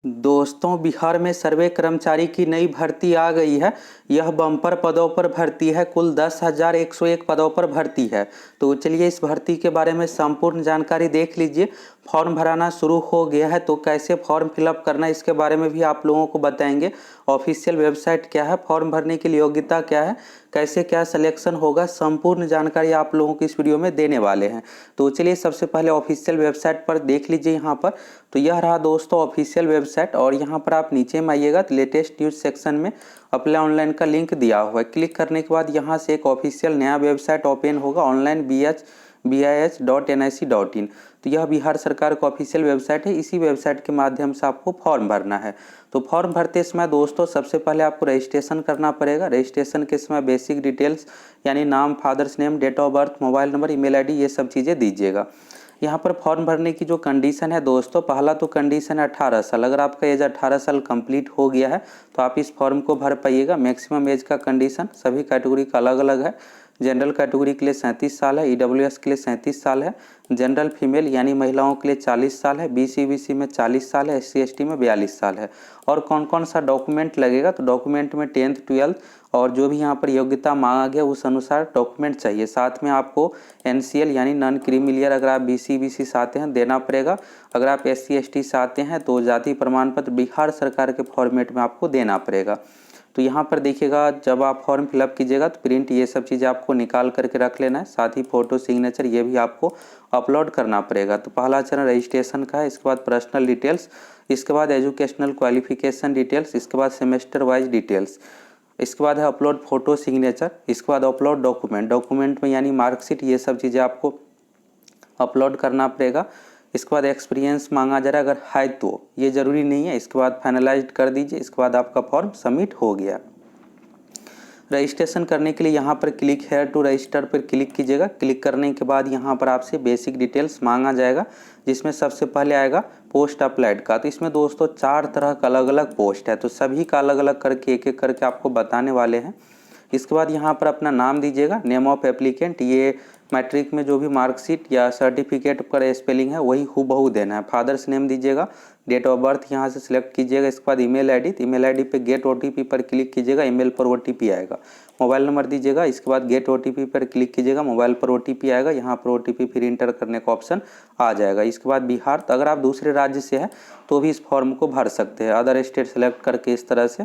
दोस्तों, बिहार में सर्वे कर्मचारी की नई भर्ती आ गई है। यह बम्पर पदों पर भर्ती है। कुल 10,101 पदों पर भर्ती है। तो चलिए इस भर्ती के बारे में संपूर्ण जानकारी देख लीजिए। फॉर्म भराना शुरू हो गया है, तो कैसे फॉर्म फिलअप करना है इसके बारे में भी आप लोगों को बताएंगे। ऑफिशियल वेबसाइट क्या है, फॉर्म भरने की योग्यता क्या है, कैसे क्या सिलेक्शन होगा, संपूर्ण जानकारी आप लोगों को इस वीडियो में देने वाले हैं। तो चलिए सबसे पहले ऑफिशियल वेबसाइट पर देख लीजिए। यहाँ पर तो यह रहा दोस्तों ऑफिशियल वेबसाइट, और यहाँ पर आप नीचे में आइएगा तो लेटेस्ट न्यूज सेक्शन में अप्लाई ऑनलाइन का लिंक दिया हुआ है। क्लिक करने के बाद यहाँ से एक ऑफिशियल नया वेबसाइट ओपन होगा, ऑनलाइन BIS.NIC.in। तो यह बिहार सरकार का ऑफिशियल वेबसाइट है। इसी वेबसाइट के माध्यम से आपको फॉर्म भरना है। तो फॉर्म भरते समय दोस्तों सबसे पहले आपको रजिस्ट्रेशन करना पड़ेगा। रजिस्ट्रेशन के समय बेसिक डिटेल्स यानी नाम, father's name, date of birth, mobile number, email ID, ये सब चीज़ें दीजिएगा। यहाँ पर फॉर्म भरने की जो कंडीशन है दोस्तों, पहला तो कंडीशन है 18 साल। अगर आपका एज 18 साल कंप्लीट हो गया है तो आप इस फॉर्म को भर पाइएगा। मैक्सिमम एज का कंडीशन सभी कैटेगरी का अलग अलग है। जनरल कैटेगरी के लिए 37 साल है, EWS के लिए 37 साल है, जनरल फीमेल यानी महिलाओं के लिए 40 साल है, BC में 40 साल है, SC ST में 42 साल है। और कौन कौन सा डॉक्यूमेंट लगेगा, तो डॉक्यूमेंट में 10th 12th और जो भी यहाँ पर योग्यता मांगा गया उस अनुसार डॉक्यूमेंट चाहिए। साथ में आपको NCL यानी नॉन क्रीमिलियर, अगर आप BC से आते हैं देना पड़ेगा। अगर आप SC ST से आते हैं तो जाति प्रमाण पत्र बिहार सरकार के फॉर्मेट में आपको देना पड़ेगा। तो यहाँ पर देखिएगा, जब आप फॉर्म फिलअप कीजिएगा तो प्रिंट ये सब चीज़ें आपको निकाल करके रख लेना है। साथ ही फोटो, सिग्नेचर ये भी आपको अपलोड करना पड़ेगा। तो पहला चरण रजिस्ट्रेशन का है, इसके बाद पर्सनल डिटेल्स, इसके बाद एजुकेशनल क्वालिफिकेशन डिटेल्स, इसके बाद सेमेस्टर वाइज डिटेल्स, इसके बाद है अपलोड फोटो, सिग्नेचर, इसके बाद अपलोड डॉक्यूमेंट में यानी मार्कशीट, ये सब चीज़ें आपको अपलोड करना पड़ेगा। इसके बाद एक्सपीरियंस मांगा जा रहा है, अगर है तो ये ज़रूरी नहीं है। इसके बाद फाइनलाइज कर दीजिए। इसके बाद आपका फॉर्म सबमिट हो गया। रजिस्ट्रेशन करने के लिए यहाँ पर क्लिक हेयर टू रजिस्टर पर क्लिक कीजिएगा। क्लिक करने के बाद यहाँ पर आपसे बेसिक डिटेल्स मांगा जाएगा, जिसमें सबसे पहले आएगा पोस्ट अप्लाइड का। तो इसमें दोस्तों 4 तरह का अलग अलग पोस्ट है, तो सभी का अलग अलग करके एक एक करके आपको बताने वाले हैं। इसके बाद यहाँ पर अपना नाम दीजिएगा, नेम ऑफ एप्लीकेंट, ये मैट्रिक में जो भी मार्कशीट या सर्टिफिकेट पर स्पेलिंग है वही हूबहू देना है। फादर्स नेम दीजिएगा, डेट ऑफ बर्थ यहाँ से सिलेक्ट कीजिएगा। इसके बाद ईमेल आईडी, तो ईमेल आईडी पे गेट OTP पर क्लिक कीजिएगा, ईमेल पर OTP आएगा। मोबाइल नंबर दीजिएगा, इसके बाद गेट OTP पर क्लिक कीजिएगा, मोबाइल पर OTP आएगा। यहाँ पर OTP फिर इंटर करने का ऑप्शन आ जाएगा। इसके बाद बिहार, तो अगर आप दूसरे राज्य से हैं तो भी इस फॉर्म को भर सकते हैं। अदर स्टेट सेलेक्ट करके इस तरह से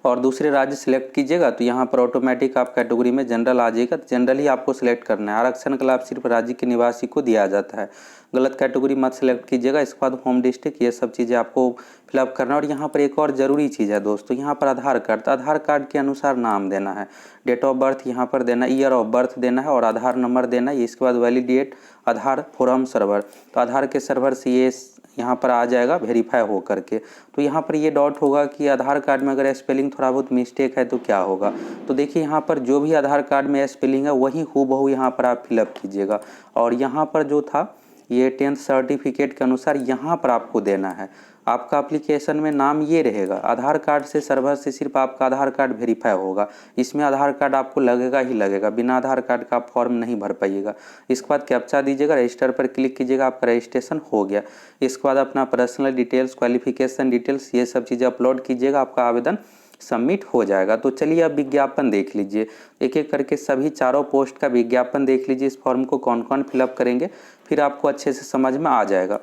और दूसरे राज्य सिलेक्ट कीजिएगा, तो यहाँ पर ऑटोमेटिक आप कैटेगरी में जनरल आ जाएगा। तो जनरल ही आपको सिलेक्ट करना है। आरक्षण का लाभ सिर्फ राज्य के निवासी को दिया जाता है। गलत कैटेगरी मत सिलेक्ट कीजिएगा। इसके बाद होम डिस्ट्रिक्ट, ये सब चीज़ें आपको फिलअप करना है। और यहाँ पर एक और ज़रूरी चीज़ है दोस्तों, यहाँ पर आधार कार्ड, तो आधार कार्ड के अनुसार नाम देना है, डेट ऑफ बर्थ यहाँ पर देना, ईयर ऑफ बर्थ देना है और आधार नंबर देना है। इसके बाद वैलिडेट आधार फोरम सर्वर, तो आधार के सर्वर से ये यहाँ पर आ जाएगा वेरीफाई हो करके। तो यहाँ पर ये डॉट होगा कि आधार कार्ड में अगर स्पेलिंग थोड़ा बहुत मिस्टेक है तो क्या होगा। तो देखिए यहाँ पर जो भी आधार कार्ड में स्पेलिंग है वही हूबहू यहाँ पर आप फिलअप कीजिएगा। और यहाँ पर जो था ये 10th सर्टिफिकेट के अनुसार यहाँ पर आपको देना है। आपका एप्लीकेशन में नाम ये रहेगा। आधार कार्ड से सर्वर से सिर्फ आपका आधार कार्ड वेरीफाई होगा। इसमें आधार कार्ड आपको लगेगा ही लगेगा, बिना आधार कार्ड का आप फॉर्म नहीं भर पाइएगा। इसके बाद कैप्चा दीजिएगा, रजिस्टर पर क्लिक कीजिएगा, आपका रजिस्ट्रेशन हो गया। इसके बाद अपना पर्सनल डिटेल्स, क्वालिफिकेशन डिटेल्स, ये सब चीज़ें अपलोड कीजिएगा, आपका आवेदन सबमिट हो जाएगा। तो चलिए अब विज्ञापन देख लीजिए, एक एक करके सभी चारों पोस्ट का विज्ञापन देख लीजिए। इस फॉर्म को कौन कौन फिलअप करेंगे फिर आपको अच्छे से समझ में आ जाएगा।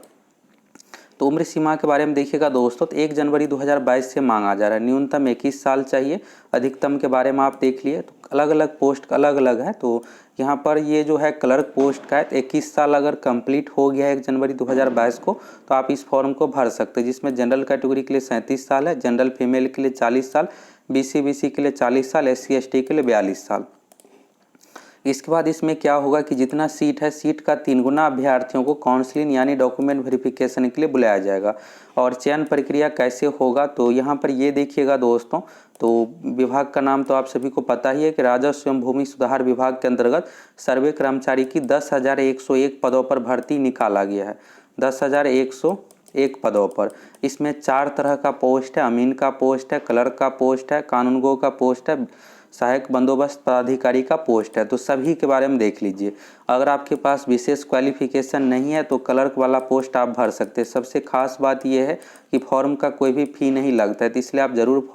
तो उम्र सीमा के बारे में देखिएगा दोस्तों, तो 1 जनवरी 2022 से मांगा जा रहा है। न्यूनतम 21 साल चाहिए। अधिकतम के बारे में आप देख लिए, तो अलग अलग पोस्ट अलग अलग है। तो यहाँ पर ये जो है क्लर्क पोस्ट का है, तो 21 साल अगर कंप्लीट हो गया है 1 जनवरी 2022 को तो आप इस फॉर्म को भर सकते हैं। जिसमें जनरल कैटेगरी के लिए 37 साल है, जनरल फीमेल के लिए 40 साल, BC के लिए 40 साल, SC ST के लिए 42 साल। इसके बाद इसमें क्या होगा कि जितना सीट है, सीट का 3 गुना अभ्यर्थियों को काउंसलिंग यानी डॉक्यूमेंट वेरिफिकेशन के लिए बुलाया जाएगा। और चयन प्रक्रिया कैसे होगा, तो यहाँ पर ये देखिएगा दोस्तों, तो विभाग का नाम तो आप सभी को पता ही है कि राजस्व एवं भूमि सुधार विभाग के अंतर्गत सर्वे कर्मचारी की 10,101 पदों पर भर्ती निकाला गया है। 10,101 पदों पर। इसमें 4 तरह का पोस्ट है। अमीन का पोस्ट है, क्लर्क का पोस्ट है, कानूनगो का पोस्ट है, सहायक बंदोबस्त पदाधिकारी का पोस्ट है, तो सभी के बारे में देख लीजिए। अगर आपके पास विशेष क्वालिफिकेशन नहीं है तो क्लर्क वाला पोस्ट आप भर सकते हैं। सबसे खास बात यह है कि फॉर्म का कोई भी फ़ी नहीं लगता है, तो इसलिए आप ज़रूर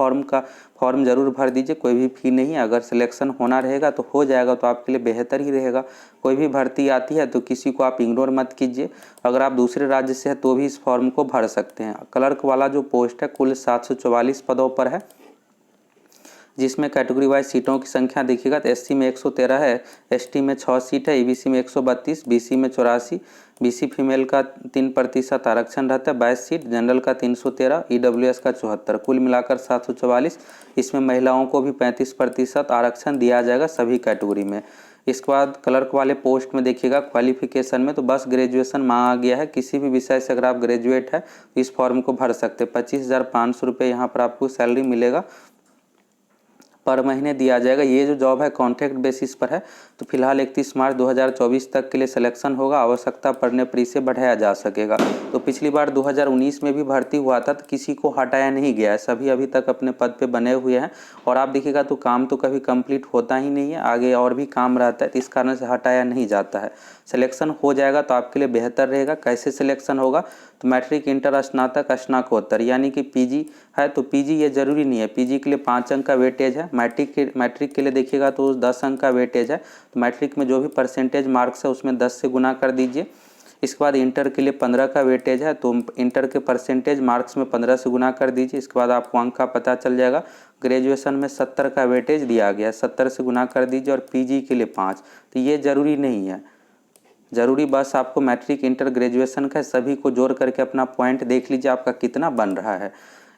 फॉर्म ज़रूर भर दीजिए, कोई भी फ़ी नहीं है। अगर सिलेक्शन होना रहेगा तो हो जाएगा, तो आपके लिए बेहतर ही रहेगा। कोई भी भर्ती आती है तो किसी को आप इग्नोर मत कीजिए। अगर आप दूसरे राज्य से हैं तो भी इस फॉर्म को भर सकते हैं। क्लर्क वाला जो पोस्ट है कुल 744 पदों पर है, जिसमें कैटेगरी वाइज सीटों की संख्या देखिएगा तो एससी में 113 है, एसटी में 6 सीट है, ईबीसी में 132, बीसी में 84, बीसी फीमेल का 3% आरक्षण रहता है, 22 सीट, जनरल का 313, ईडब्ल्यूएस का 74, कुल मिलाकर 744। इसमें महिलाओं को भी 35% आरक्षण दिया जाएगा सभी कैटेगरी में। इसके बाद क्लर्क वाले पोस्ट में देखिएगा क्वालिफिकेशन में तो बस ग्रेजुएशन मांगा गया है। किसी भी विषय से अगर आप ग्रेजुएट है तो इस फॉर्म को भर सकते हैं। 25,500 रुपये यहाँ पर आपको सैलरी मिलेगा, पर महीने दिया जाएगा। ये जो जॉब है कॉन्ट्रैक्ट बेसिस पर है, तो फिलहाल 31 मार्च 2024 तक के लिए सिलेक्शन होगा। आवश्यकता पड़ने पर इसे बढ़ाया जा सकेगा। तो पिछली बार 2019 में भी भर्ती हुआ था तो किसी को हटाया नहीं गया है, सभी अभी तक अपने पद पे बने हुए हैं। और आप देखिएगा तो काम तो कभी कंप्लीट होता ही नहीं है, आगे और भी काम रहता है, तो इस कारण से हटाया नहीं जाता है। सिलेक्शन हो जाएगा तो आपके लिए बेहतर रहेगा। कैसे सिलेक्शन होगा, तो मैट्रिक, इंटर, स्नातक, स्नाकोत्तर यानी कि पीजी है तो पीजी ये जरूरी नहीं है, पीजी के लिए 5 अंक का वेटेज है। मैट्रिक के लिए देखिएगा तो 10 अंक का वेटेज है, तो मैट्रिक में जो भी परसेंटेज मार्क्स है उसमें 10 से गुना कर दीजिए। इसके बाद इंटर के लिए 15 का वेटेज है, तो इंटर के परसेंटेज मार्क्स में 15 से गुना कर दीजिए। इसके बाद आपको अंक का पता चल जाएगा। ग्रेजुएशन में 70 का वेटेज दिया गया है, 70 से गुना कर दीजिए। और पीजी के लिए 5, तो ये ज़रूरी नहीं है, ज़रूरी बस आपको मैट्रिक, इंटर, ग्रेजुएशन का सभी को जोड़ करके अपना पॉइंट देख लीजिए आपका कितना बन रहा है।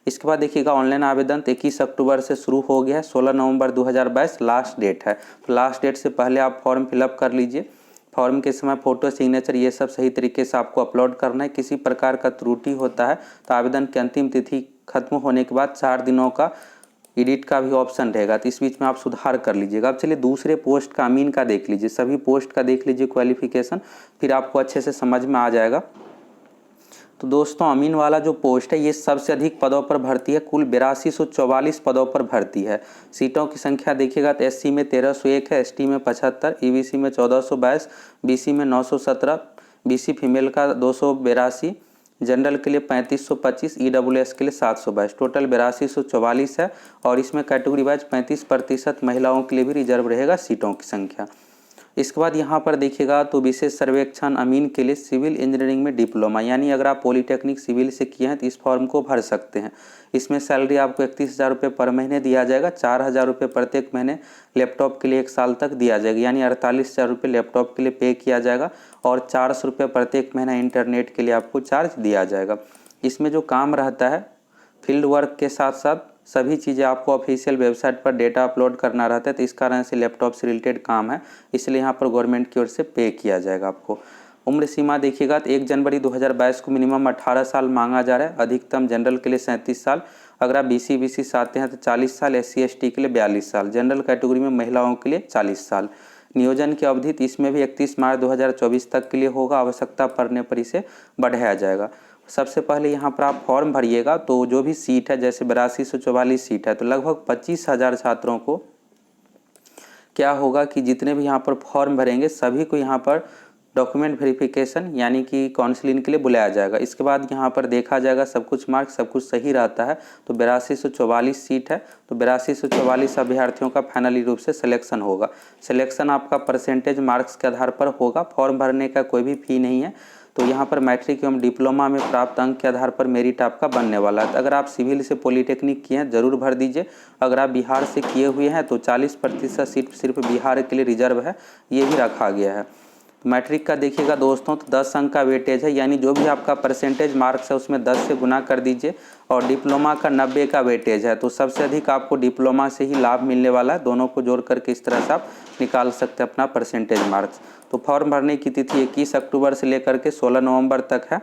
इसके बाद देखिएगा ऑनलाइन आवेदन 21 अक्टूबर से शुरू हो गया है, 16 नवंबर 2022 लास्ट डेट है। तो लास्ट डेट से पहले आप फॉर्म फिलअप कर लीजिए। फॉर्म के समय फ़ोटो, सिग्नेचर ये सब सही तरीके से आपको अपलोड करना है। किसी प्रकार का त्रुटि होता है तो आवेदन की अंतिम तिथि खत्म होने के बाद 4 दिनों का एडिट का भी ऑप्शन रहेगा, तो इस बीच में आप सुधार कर लीजिएगा। अब चलिए दूसरे पोस्ट का, अमीन का देख लीजिए। सभी पोस्ट का देख लीजिए क्वालिफिकेशन, फिर आपको अच्छे से समझ में आ जाएगा। तो दोस्तों अमीन वाला जो पोस्ट है ये सबसे अधिक पदों पर भर्ती है, कुल 8244 पदों पर भर्ती है। सीटों की संख्या देखिएगा तो एससी में 1301 है, एसटी में 75, ईबीसी में 1422, बीसी में 917, बीसी फीमेल का 282, जनरल के लिए 3525, ईडब्ल्यूएस के लिए 722, टोटल 8244 है। और इसमें कैटेगरी वाइज 35% महिलाओं के लिए भी रिजर्व रहेगा सीटों की संख्या। इसके बाद यहाँ पर देखिएगा तो विशेष सर्वेक्षण अमीन के लिए सिविल इंजीनियरिंग में डिप्लोमा, यानी अगर आप पॉलिटेक्निक सिविल से किए हैं तो इस फॉर्म को भर सकते हैं। इसमें सैलरी आपको 31,000 रुपये पर महीने दिया जाएगा, 4,000 रुपये प्रत्येक महीने लैपटॉप के लिए 1 साल तक दिया जाएगा, यानी 48,000 रुपये लैपटॉप के लिए पे किया जाएगा। और 400 रुपये प्रत्येक महीना इंटरनेट के लिए आपको चार्ज दिया जाएगा। इसमें जो काम रहता है फील्ड वर्क के साथ साथ सभी चीज़ें आपको ऑफिशियल वेबसाइट पर डेटा अपलोड करना रहता है, तो इस कारण से लैपटॉप से रिलेटेड काम है, इसलिए यहाँ पर गवर्नमेंट की ओर से पे किया जाएगा आपको। उम्र सीमा देखिएगा तो 1 जनवरी 2022 को मिनिमम 18 साल मांगा जा रहा है, अधिकतम जनरल के लिए 37 साल, अगर आप बीसी से आते हैं तो 40 साल, SC/ST के लिए 42 साल, जनरल कैटेगरी में महिलाओं के लिए 40 साल। नियोजन की अवधि इसमें भी 31 मार्च 2024 तक के लिए होगा, आवश्यकता पड़ने पर इसे बढ़ाया जाएगा। सबसे पहले यहाँ पर आप फॉर्म भरिएगा, तो जो भी सीट है जैसे 8244 सीट है तो लगभग 25,000 छात्रों को क्या होगा कि जितने भी यहाँ पर फॉर्म भरेंगे सभी को यहाँ पर डॉक्यूमेंट वेरिफिकेशन यानी कि काउंसलिंग के लिए बुलाया जाएगा। इसके बाद यहाँ पर देखा जाएगा सब कुछ मार्क सब कुछ सही रहता है तो 8244 सीट है, तो 8244 अभ्यर्थियों का फाइनली रूप से सिलेक्शन होगा। सिलेक्शन आपका परसेंटेज मार्क्स के आधार पर होगा, फॉर्म भरने का कोई भी फ़ी नहीं है। तो यहाँ पर मैट्रिक एवं डिप्लोमा में प्राप्त अंक के आधार पर मेरिट आपका बनने वाला है। अगर आप सिविल से पॉलिटेक्निक किए हैं ज़रूर भर दीजिए। अगर आप बिहार से किए हुए हैं तो 40% सीट सिर्फ बिहार के लिए रिजर्व है, ये भी रखा गया है। मैट्रिक का देखिएगा दोस्तों तो 10 अंक का वेटेज है, यानी जो भी आपका परसेंटेज मार्क्स है उसमें 10 से गुना कर दीजिए। और डिप्लोमा का 90 का वेटेज है, तो सबसे अधिक आपको डिप्लोमा से ही लाभ मिलने वाला है। दोनों को जोड़ करके इस तरह से आप निकाल सकते हैं अपना परसेंटेज मार्क्स। तो फॉर्म भरने की तिथि 21 अक्टूबर से लेकर के 16 नवंबर तक है।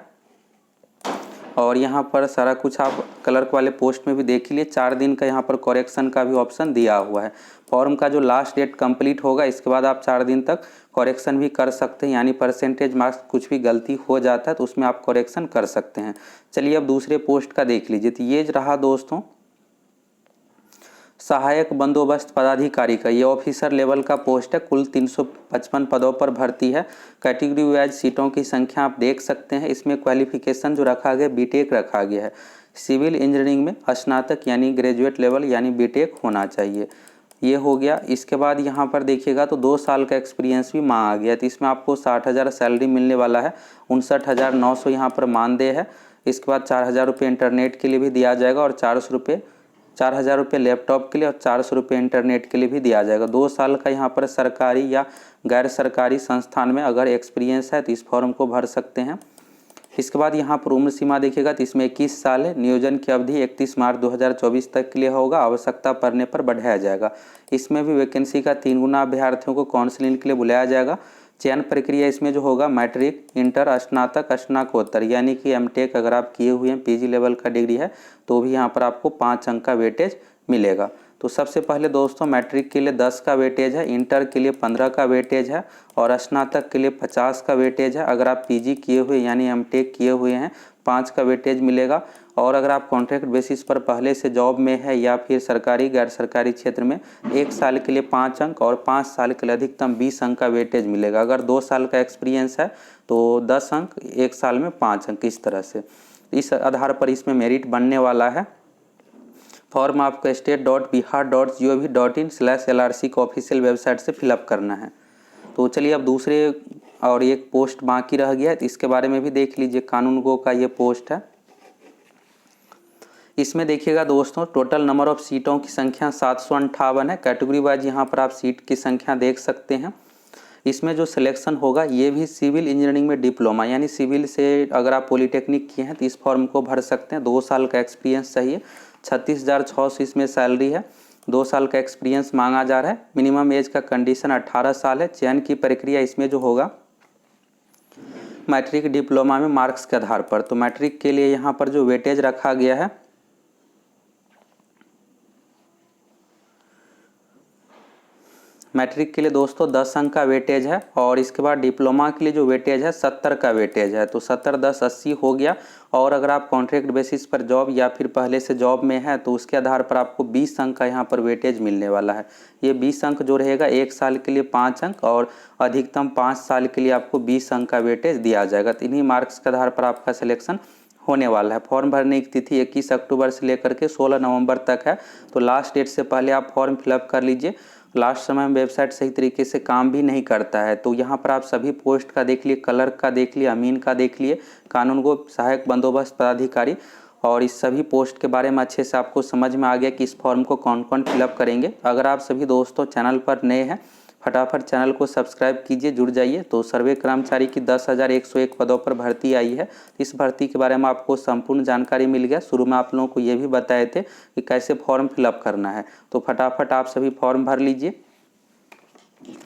और यहाँ पर सारा कुछ आप क्लर्क वाले पोस्ट में भी देख लिए। 4 दिन का यहाँ पर करेक्शन का भी ऑप्शन दिया हुआ है। फॉर्म का जो लास्ट डेट कंप्लीट होगा इसके बाद आप 4 दिन तक करेक्शन भी कर सकते हैं, यानी परसेंटेज मार्क्स कुछ भी गलती हो जाता है तो उसमें आप करेक्शन कर सकते हैं। चलिए अब दूसरे पोस्ट का देख लीजिए। तो ये रहा दोस्तों सहायक बंदोबस्त पदाधिकारी का ये ऑफिसर लेवल का पोस्ट है। कुल 355 पदों पर भर्ती है। कैटेगरी वाइज सीटों की संख्या आप देख सकते हैं। इसमें क्वालिफिकेशन जो रखा गया बीटेक रखा गया है। सिविल इंजीनियरिंग में स्नातक यानी ग्रेजुएट लेवल यानी बीटेक होना चाहिए। ये हो गया। इसके बाद यहाँ पर देखिएगा तो 2 साल का एक्सपीरियंस भी मांगा गया। तो इसमें आपको 60,000 सैलरी मिलने वाला है। 59,900 यहाँ पर मानदेय है। इसके बाद 4,000 रुपये इंटरनेट के लिए भी दिया जाएगा और 4,000 रुपये लैपटॉप के लिए और 400 रुपये इंटरनेट के लिए भी दिया जाएगा। 2 साल का यहाँ पर सरकारी या गैर सरकारी संस्थान में अगर एक्सपीरियंस है तो इस फॉर्म को भर सकते हैं। इसके बाद यहाँ पर उम्र सीमा देखिएगा तो इसमें 21 साल है। नियोजन की अवधि 31 मार्च 2024 तक के लिए होगा। आवश्यकता पड़ने पर बढ़ाया जाएगा। इसमें भी वैकेंसी का 3 गुना अभ्यर्थियों को काउंसलिंग के लिए बुलाया जाएगा। चयन प्रक्रिया इसमें जो होगा मैट्रिक, इंटर, स्नातक, स्नातकोत्तर यानी कि एमटेक अगर आप किए हुए हैं, पीजी लेवल का डिग्री है तो भी यहाँ पर आपको 5 अंक का वेटेज मिलेगा। तो सबसे पहले दोस्तों मैट्रिक के लिए 10 का वेटेज है, इंटर के लिए 15 का वेटेज है और स्नातक के लिए 50 का वेटेज है। अगर आप पीजी किए हुए यानी एमटेक किए हुए हैं 5 का वेटेज मिलेगा। और अगर आप कॉन्ट्रैक्ट बेसिस पर पहले से जॉब में है या फिर सरकारी गैर सरकारी क्षेत्र में 1 साल के लिए 5 अंक और 5 साल के लिए अधिकतम 20 अंक का वेटेज मिलेगा। अगर 2 साल का एक्सपीरियंस है तो 10 अंक, 1 साल में 5 अंक, इस तरह से। इस आधार पर इसमें मेरिट बनने वाला है। फॉर्म आपको state.bihar.gov.in/LRC को ऑफिशियल वेबसाइट से फिलअप करना है। तो चलिए अब दूसरे और एक पोस्ट बाकी रह गया है तो इसके बारे में भी देख लीजिए। कानून गो का ये पोस्ट है। इसमें देखिएगा दोस्तों टोटल नंबर ऑफ सीटों की संख्या 758 है। कैटेगरी वाइज यहाँ पर आप सीट की संख्या देख सकते हैं। इसमें जो सिलेक्शन होगा ये भी सिविल इंजीनियरिंग में डिप्लोमा यानी सिविल से अगर आप पॉलिटेक्निक किए हैं तो इस फॉर्म को भर सकते हैं। 2 साल का एक्सपीरियंस चाहिए। 36,600 इसमें सैलरी है। 2 साल का एक्सपीरियंस मांगा जा रहा है। मिनिमम एज का कंडीशन 18 साल है। चयन की प्रक्रिया इसमें जो होगा मैट्रिक, डिप्लोमा में मार्क्स के आधार पर। तो मैट्रिक के लिए यहाँ पर जो वेटेज रखा गया है मैट्रिक के लिए दोस्तों 10 अंक का वेटेज है और इसके बाद डिप्लोमा के लिए जो वेटेज है 70 का वेटेज है। तो 70, 10, 80 हो गया। और अगर आप कॉन्ट्रैक्ट बेसिस पर जॉब या फिर पहले से जॉब में है तो उसके आधार पर आपको 20 अंक का यहाँ पर वेटेज मिलने वाला है। ये 20 अंक जो रहेगा 1 साल के लिए 5 अंक और अधिकतम 5 साल के लिए आपको 20 अंक का वेटेज दिया जाएगा। तो इन्हीं मार्क्स के आधार पर आपका सिलेक्शन होने वाला है। फॉर्म भरने की तिथि 21 अक्टूबर से लेकर के 16 नवंबर तक है। तो लास्ट डेट से पहले आप फॉर्म फिलअप कर लीजिए। लास्ट समय में वेबसाइट सही तरीके से काम भी नहीं करता है। तो यहाँ पर आप सभी पोस्ट का देख लिए, क्लर्क का देख लिए, अमीन का देख लिए, कानून गो सहायक बंदोबस्त पदाधिकारी, और इस सभी पोस्ट के बारे में अच्छे से आपको समझ में आ गया कि इस फॉर्म को कौन कौन फिलअप करेंगे। अगर आप सभी दोस्तों चैनल पर नए हैं फटाफट चैनल को सब्सक्राइब कीजिए, जुड़ जाइए। तो सर्वे कर्मचारी की 10,101 पदों पर भर्ती आई है। इस भर्ती के बारे में आपको संपूर्ण जानकारी मिल गया। शुरू में आप लोगों को ये भी बताए थे कि कैसे फॉर्म फिलअप करना है। तो फटाफट आप सभी फॉर्म भर लीजिए।